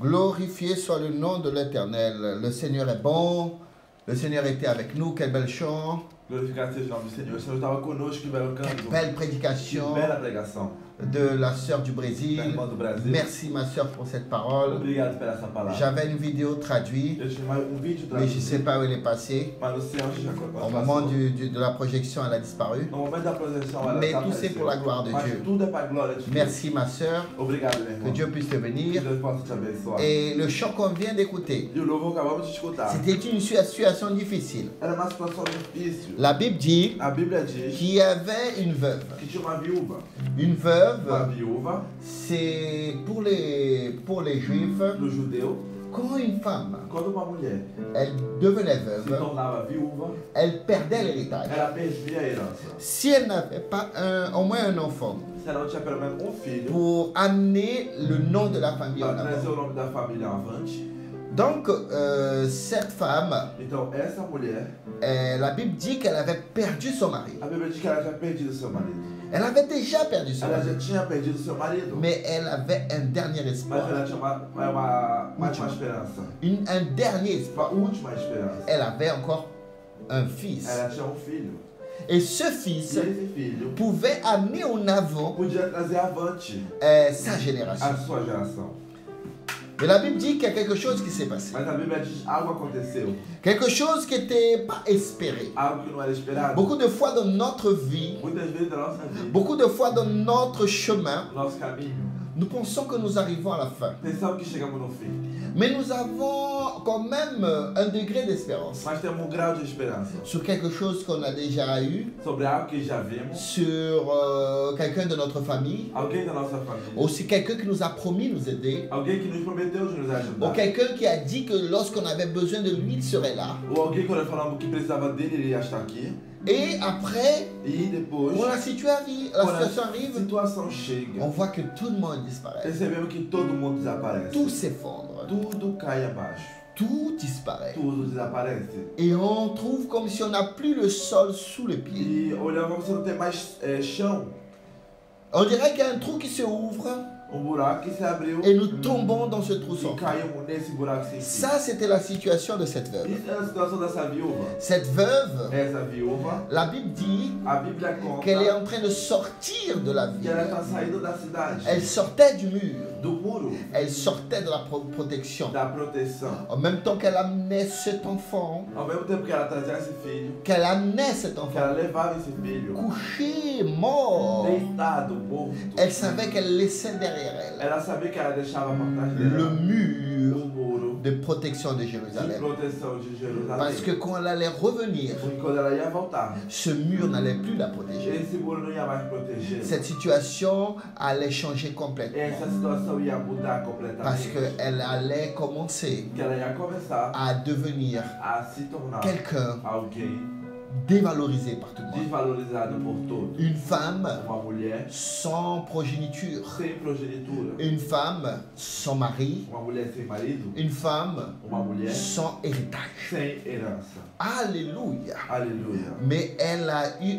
Glorifié soit le nom de l'Éternel. Le Seigneur est bon. Le Seigneur était avec nous. Quel bel chant. Glorificado seja o nome do Senhor. O Senhor estava conosco, que belo Quelle canto. belle Que prédication bela pregação. de la sœur du Brésil. Da irmã do Brasil. Merci ma sœur pour cette parole. Obrigado por essa palavra. J'avais une vidéo traduite, Eu tinha vídeo mais je ne sais pas où elle est passée. mas não sei onde já Au moment de la projection, elle a disparu. No momento da projeção, ela Mais tout desapareceu. c'est pour la gloire de Mas Dieu. tudo é para a glória de Deus. Merci ma sœur. Obrigado, meu Que irmão. Dieu puisse te Que bénir. Deus possa te abençoar. Et le chant qu'on vient d'écouter, E o louvor que acabamos de escutar. c'était une situation difficile. Era uma situação difícil. La Bible dit A Bíblia diz qu'il y avait une veuve. que tinha uma viúva. Une Uma veuve, viúva c'est pour les juifs, do judeu. quand une femme, Quando uma mulher elle devenait se veuve, tornava viúva, elle perdait l'héritage. ela perdia a herança. Si elle n'avait pas au moins un enfant Se ela não tinha pelo menos filho, pour amener le nom de la famille en para trazer avant. o nome da família avante. Donc, cette femme, Então, essa mulher, la Bible dit qu'elle avait perdu son mari. a Bíblia diz que ela já perdido seu marido. Elle avait déjà perdu son Ela mari. já tinha perdido seu marido, Mais elle avait un dernier mas espoir. ela tinha mais uma esperança. Un dernier Uma espoir. última esperança. Elle avait encore un fils. Ela tinha filho. Et ce E fils esse filho pouvait amener en avant podia trazer avante sa génération. a sua geração. Mais la Bible dit qu'il y a quelque chose qui s'est passé. Mas a Bíblia diz algo aconteceu. Quelque chose qui n'était pas espéré. Algo que não era esperado. Beaucoup de fois dans notre vie, Muitas vezes da nossa vida, beaucoup de fois dans notre chemin, no nosso caminho, nous pensons que nous arrivons à la fin. pensamos que chegamos no fim. Mais nous avons quand même un degré d'espérance Mas temos grau de esperança sur quelque chose qu'on a déjà eu, sobre algo que já vimos, sur quelqu'un de notre famille, alguém da nossa família, aussi quelqu'un qui nous a promis nous aider, alguém que nos prometeu de nos ou ajudar, quelqu'un qui a dit que lorsqu'on avait besoin de lui, il serait là. ou alguém que nós falamos que precisava dele, ele ia estar aqui. Et après, E depois, quand la situation arrive, situação chega, on voit que tout le monde disparaît. percebemos que todo mundo desaparece. Tout s'effondre. Tudo cai abaixo. Tout disparaît. Tudo desaparece. Et on trouve comme si on n'a plus le sol sous le pied. E olhamos como se não tem mais chão. On dirait qu'il y a un trou qui se ouvre Buraco que se abriu et nous tombons dans ce trou e sans. caímos nesse buraco sem fim. Ça, c'était la situation de cette veuve. Isso é a situação dessa viúva. Cette veuve, Essa viúva, la Bible dit a Bíblia conta qu'elle est en train de sortir de la que ville. ela está saindo da cidade, Elle sortait du mur. do muro, Elle sortait de la protection. da proteção. En même temps qu'elle amenait cet enfant, Ao mesmo tempo que ela trazia esse filho, qu'elle amenait cet que enfant ela levava esse filho, couché, mort, deitado, morto, elle savait qu'elle laissait derrière elle ela sabia que ela deixava por trás le dela mur o muro de protection de de Jérusalem. proteção de Jerusalém. Parce que quand elle allait revenir, Porque quando ela ia voltar, ce mur n'allait plus la protéger. esse muro não ia mais proteger. Cette situation allait changer complètement. Essa situação ia mudar Parce completamente. qu'elle allait commencer Que ela ia começar à devenir a se tornar quelqu'un alguém dévalorisé par tout le monde. desvalorizado por todos. Une femme Uma mulher sans progéniture. sem progenitura. Une femme sans mari. Uma mulher sem marido. Une femme Uma mulher sans héritage. sem herança. Alléluia. Aleluia. Mais elle a eu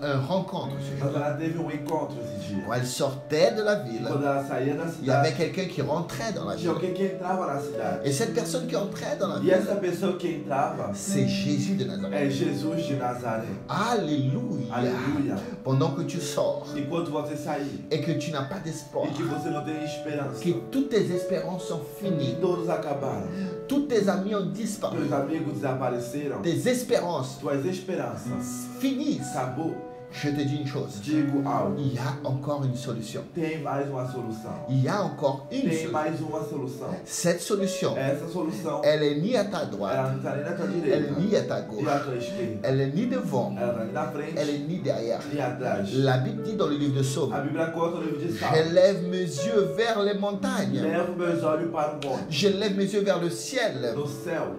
un rencontre ce Mas jour. ela teve encontro esse dia. Quand elle sortait de la ville, Quando ela saía da il y avait cidade, quelqu'un qui rentrait dans la tinha ville. alguém que entrava na cidade. Et cette personne qui entrait dans la E ville, essa pessoa que entrava c'est Jésus de Nazareth. é Jesus de Nazaré. Alléluia. Aleluia. Pendant que tu sors Enquanto você sair et que tu n'as pas d'espoir, e que você não tem esperança, que toutes tes espérances sont finies, todos acabaram. tous tes amis ont disparu, Teus amigos desapareceram. tes espérances Tuas esperanças finissent. acabou. Je te dis une chose, Digo algo. il y a encore une solution. Tem mais uma solução. Il y a encore une Tem solution. mais uma solução. Cette solution, Essa solução, elle est ni à ta droite, ela não está nem na tua elle direita, est ni à ta nem gauche, na tua esquerda. elle est ni devant, Ela não está nem na elle frente, est ni derrière. nem atrás. La Bible dit dans le livre de Psaume, A Bíblia conta no livro de Salmo. j'élève mes yeux vers les montagnes, Levo meus olhos para o monte, je lève mes yeux vers le ciel. no céu.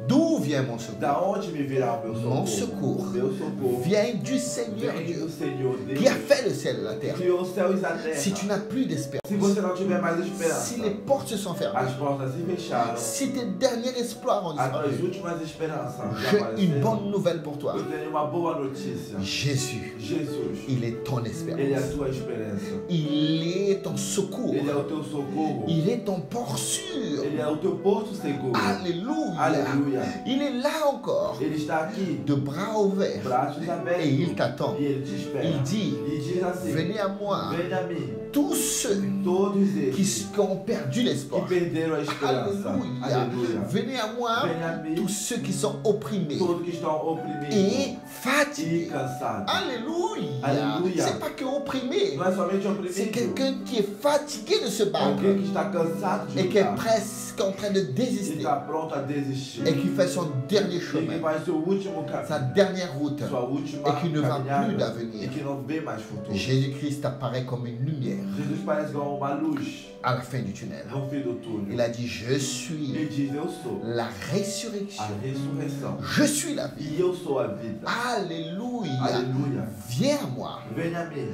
D'où vient mon secours? Da onde me virá o meu socorro? Mon secours O meu socorro vient du Seigneur vem Dieu do Senhor Deus, qui a fait le ciel et la que terre. criou os céus e a terra. Si tu n'as plus d'espérance, Se você não tiver mais esperança, si les portes se sont fermées, as portas se fecharam, si tes derniers espoirs ont as tuas disparu, últimas esperanças j'ai une desapareceram. bonne nouvelle pour toi. Eu tenho uma boa notícia. Jésus, Jesus, il est ton Ele é a espérance. tua esperança. Il est ton secours. Ele é o teu socorro. Il est ton port sûr. Ele é o teu porto seguro. Alléluia. Aleluia. Il est là encore, Ele está aqui, de bras ouverts. braços abertos. Et il t'attend. E ele te espera. Il dit, E diz assim: venez à moi, venha a mim, tous ceux todos qui esses ont perdu que l'espoir. perderam a esperança. Alléluia. Aleluia. Venez à moi, Venha a mim, tous ceux qui sont opprimés todos que estão oprimidos et e fatigués. cansados. Alléluia. Alléluia. C'est pas que opprimé. Não é somente C'est oprimido. quelqu'un qui est fatigué de se É battre alguém que está cansado de et qui est lutar. presque en train de E désister está pronto a desistir. et qui fait son dernier E que chemin, faz seu último sa caminho, dernière route. sua última et qui ne va caminhada, plus d'avenir. e que não vê mais futuro. Jésus-Christ apparaît comme une lumière Jesus parece como uma luz à la fin du tunnel. no fim do túnel. Il a dit, je Ele suis diz: eu sou la a résurrection. ressurreição Je suis la vie. e eu sou a vida. Alléluia. Aleluia. Viens à moi. Venha a mim,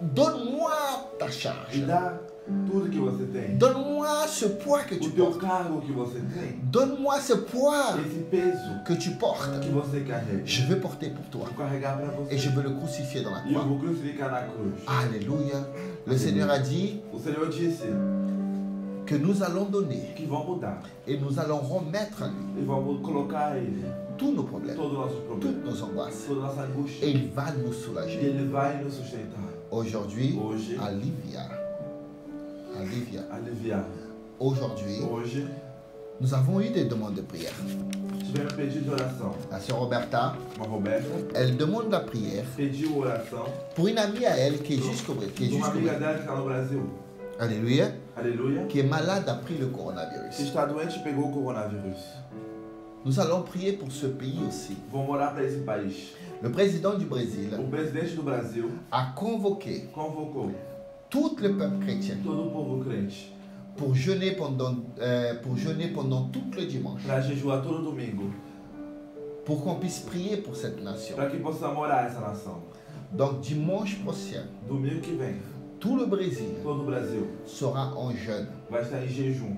Donne-moi ta me charge. dá tudo que você tem. Donne-moi ce poids que tu O teu portes. cargo que você tem, Donne-moi ce poids esse peso que tu portes. que você carrega. Je veux porter pour toi. Vou carregar para Et você. je veux le crucifier dans la E eu croix. vou crucificar na cruz. Alléluia. Le Seigneur a dit O Senhor disse que nous allons donner que vão mudar. et nous allons remettre à lui E vamos colocar a Ele tous nos problèmes, todos os nossos toutes problemas, nos angoisses. toda a nossa Et angústia. il va nous E soulager. Ele vai nos sustentar. Aujourd'hui, Hoje, Olivia, aliviar. aujourd'hui, Hoje, nous avons eu des demandes de prière. tivemos pedido de oração. La sœur Roberta, Uma Roberta elle demande la prière pediu oração pour une amie à elle qui est jusqu'au de uma amiga dela que está no Brasil. Alléluia, Aleluia. qui est malade après le Que coronavirus. está doente e pegou o coronavírus. Nous allons prier pour ce pays aussi. Vamos orar para esse país. Le président du Brésil O presidente do Brasil a convoqué convocou tout le peuple chrétien todo o povo crente pour jeûner pendant tout le dimanche, para jejuar todo domingo, pour qu'on puisse prier pour cette nation. para que possamos orar essa nação. Donc dimanche prochain, Domingo que vem, tout le Brésil todo o Brasil sera en jeûne vai estar em jejum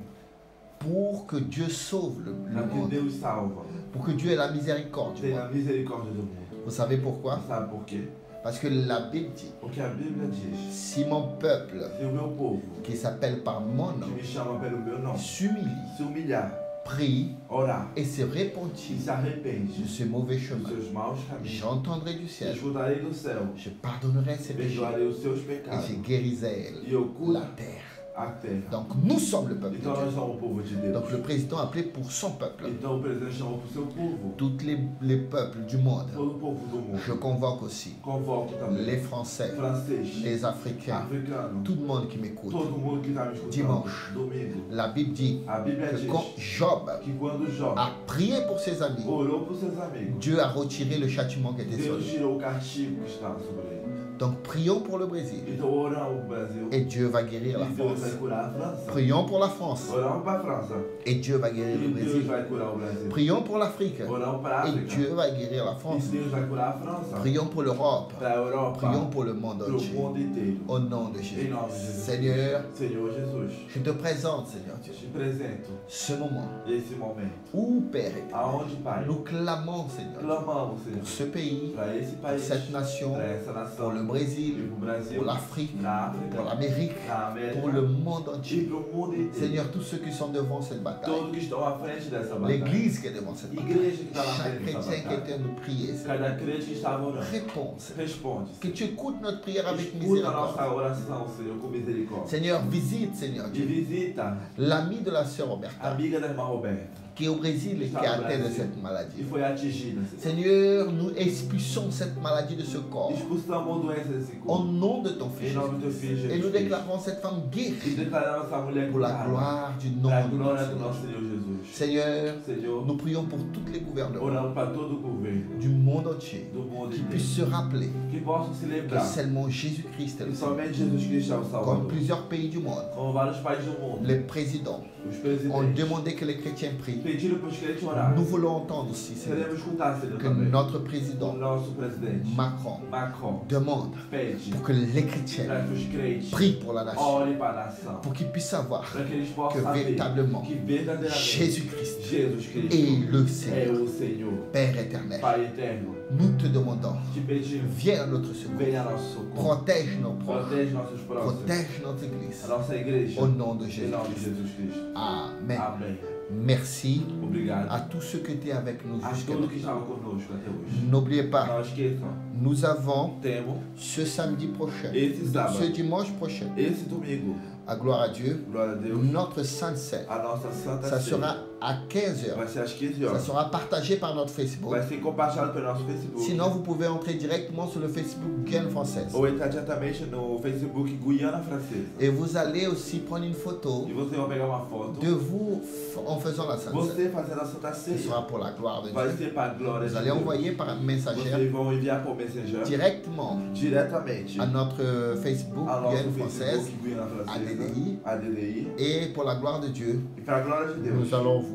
pour que Dieu sauve le para que monde, Deus salva, pour que Dieu ait la miséricorde du tenha monde. misericórdia do mundo. Vous savez pourquoi? Sabe por quê? Parce que la Bible dit, Porque a Bíblia diz: si mon peuple, se o meu povo, qui s'appelle par mon que nom, me chama pelo meu nome, s'humilie, se humilhar, prie orar et se e repentit se arrepende de ce mauvais dos chemin, seus maus caminhos, j'entendrai du ciel, escutarei do céu, je pardonnerai ses péchés perdoarei os seus et pecados je guérirai e eu la curo terre. a terra. Donc nous sommes le peuple de Então nós Dieu. somos o povo de Deus. Donc le président a appelé pour son peuple, Então o presidente chamou para o seu povo, tous les peuples du monde. todo o povo do mundo. Je convoque aussi Convoco também les Français, francês, les Africains, africanos, tout le monde qui m'écoute. todo mundo que está me escutando. Dimanche. Domingo. La Bible dit A Bíblia que diz quand Job que quando Jó a prié pour ses amis, orou para os seus amigos, Dieu a retiré le châtiment qui était sur Deus lui. tirou o castigo que estava sobre ele. Donc prions pour le Brésil Então oramos para o Brasil et Dieu va guérir la e Deus vai France. curar a França. Prions pour la France Oramos para a França et Dieu va guérir le e Deus Brésil. vai curar o Brasil. Prions pour l'Afrique Oramos para a et África Dieu va guérir la e France. Deus vai curar a França. Prions pour l'Europe. Para a Europa, Prions pour le monde para o entier. mundo inteiro. Au nom de Em Jésus. nome de Jesus. Seigneur, Senhor Jesus, je te présente, Seigneur Dieu, te presento ce moment esse momento. où, Père éternel, Aonde, Pai, nous clamons, Seigneur Dieu, clamamos, Senhor, pour ce pays, para esse pour país, cette nation, para essa pour nação, le e Brésil, para o Brasil, pour l'Afrique, para a África, pour l'Amérique, para a América, pour le monde e entier. para o mundo inteiro. Seigneur, tous ceux qui sont devant cette bataille, Todos que estão à frente dessa batalha. l'église qui est devant cette bataille, Igreja que está na chaque frente dessa chrétien qui est en batalha. train de prier, Seigneur, Cada crente que estava orando. réponds, Seigneur. Responde. Que tu écoutes notre prière avec Escuta a miséricorde. nossa oração, Senhor, com misericórdia. Seigneur, visite, Seigneur E Dieu, visita l'ami de la sœur Roberta, amiga da irmã Roberta, qui est au Brésil et qui est atteint de cette e maladie. foi atingida. Senhor. Seigneur, nous expulsons cette maladie de ce corps Expulsamos a doença desse au corpo. nom de ton Em Fils nome do teu filho Jésus. Et Jesus nous Cristo. déclarons cette femme E guérie declaramos essa mulher pour la curada. gloire du nom Para a de notre glória do Seigneur. nosso Senhor Jesus. Seigneur, Senhor, nous prions pour tous les gouvernements oramos para todo o governo du monde entier do mundo qui inteiro. puissent se rappeler Que possam se que lembrar seulement Jésus-Christ est le que Seigneur. somente Jesus Cristo é o Comme Salvador. plusieurs pays du monde, Como vários países do mundo, les présidents os ont presidentes demandé que les chrétiens prient pediram para os crentes orar. Nous voulons entendre aussi, Seigneur, Queremos escutar, Senhor, que também. notre O président nosso presidente, Macron Macron, demande pede pour que les chrétiens para que os crentes prient pour la nation, orem para a nação. pour qu'ils puissent savoir Para que eles que possam saber véritablement que verdadeiramente Jésus-Christ Jesus Cristo est le é Seigneur, o Senhor, Père éternel. Pai eterno. Nous te demandons, Te pedimos, viens à notre secours, venha ao nosso socorro. protège nos proches, Protege nossos próximos. protège notre Église, A nossa igreja. au nom de Em Jésus. nome de Jesus Cristo. Amen. Amém. Merci Obrigado à tous ceux qui étaient avec nous a jusqu'à todos que maintenant. estavam conosco até hoje. N'oubliez pas, Não esqueçam, nous avons temos ce samedi prochain, esse sábado, ce dimanche prochain, esse domingo, à gloire à Dieu, glória a Deus, notre Sainte Seine. a nossa Santa Ça Ceia. sera à 15h. Vai ser às 15 Ça horas. sera partagé par notre Facebook. Vai ser compartilhado pelo nosso Facebook. Sinon, vous pouvez entrer directement sur le Facebook Guyane Française. Ou entrar diretamente no Facebook Guiana Francesa. Et vous allez aussi prendre une photo E você vai pegar uma foto. de vous en faisant la Sainte Seine. Você fazendo a Santa Ce Ceia. sera pour la gloire de Vai Dieu. ser para a glória Vous de allez Deus. envoyer par messagère Vocês vão enviar por Messenger directement diretamente à notre Facebook ao nosso Guyane Française. Facebook Guiana Francesa. ADDI. ADDI. Et pour la gloire de Dieu, E para a glória de Deus, nous allons voir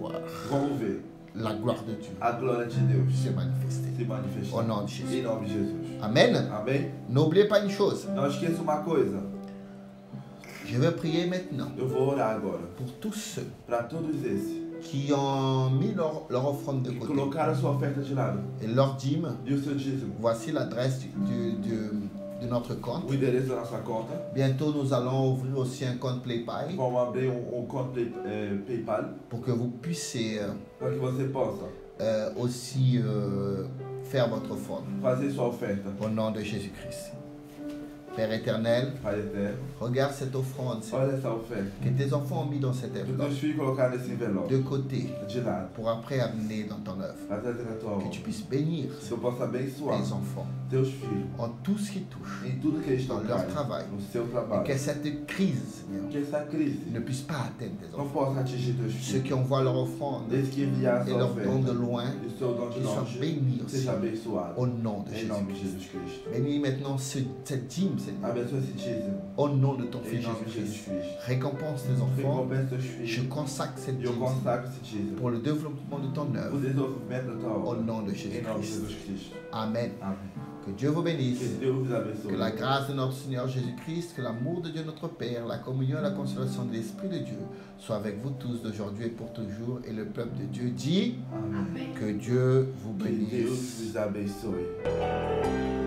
vamos ver la gloire de Dieu a glória de Deus se manifester. se manifestar. Au nom de Jésus. Em nome de Jesus. Amen. Amém? N'oubliez pas une chose. Não esqueça uma coisa. Je vais prier maintenant Eu vou orar agora pour tous ceux para todos esses qui ont mis leur offrande de que côté colocaram a sua oferta de lado et leur dîme. e o seu dízimo. Voici l'adresse de notre compte. O endereço da nossa conta. Bientôt, nous allons ouvrir aussi un compte PayPal Vamos abrir conta PayPal pour que vous puissiez para que você possa aussi faire votre offrande. fazer sua oferta. Au nom de Jésus-Christ. Père éternel, Pai eterno, regarde cette offrande Seigneur, olha essa oferta. que tes enfants ont mis dans cette Que enveloppe teus filhos colocaram nesse envelope de côté de lado pour après amener dans ton œuvre. para trazer na tua Que mão. tu puisses bénir Que eu possa abençoar tes enfants teus filhos en tout ce qui touche em tudo que eles dans leur travail. no seu Et trabalho. que cette crise, Seigneur, Que essa crise ne puisse pas atteindre tes não enfants. possa atingir teus Ceux filhos. qui envoient leur offrande Desde que enviar a et sua leur don de oferta loin, e o seu dom de qu'ils soient longe bénis aussi. seja abençoado. Au nom de Em nome de Jésus-Christ. Jesus Cristo. Bénis maintenant cette dîme, Seigneur. Abençoa esse dízimo. Au nom de ton Em Fils nome de Jesus Jésus-Christ. Cristo. Récompense tes enfants. Recompensa teus Je filhos. consacre cette E eu dîme consagro esse dízimo. pour le développement de ton O œuvre. desenvolvimento da tua Au obra. nom de Em nome de Jésus-Christ. Jesus Cristo. Amen. Amém. Que Dieu vous bénisse. Que Deus vos abençoe. Que la grâce de notre Seigneur Jésus-Christ, que l'amour de Dieu notre Père, la communion et la consolation de l'Esprit de Dieu soient avec vous tous d'aujourd'hui et pour toujours. Et le peuple de Dieu dit Amém. que Dieu vous Que Deus bénisse. vos abençoe.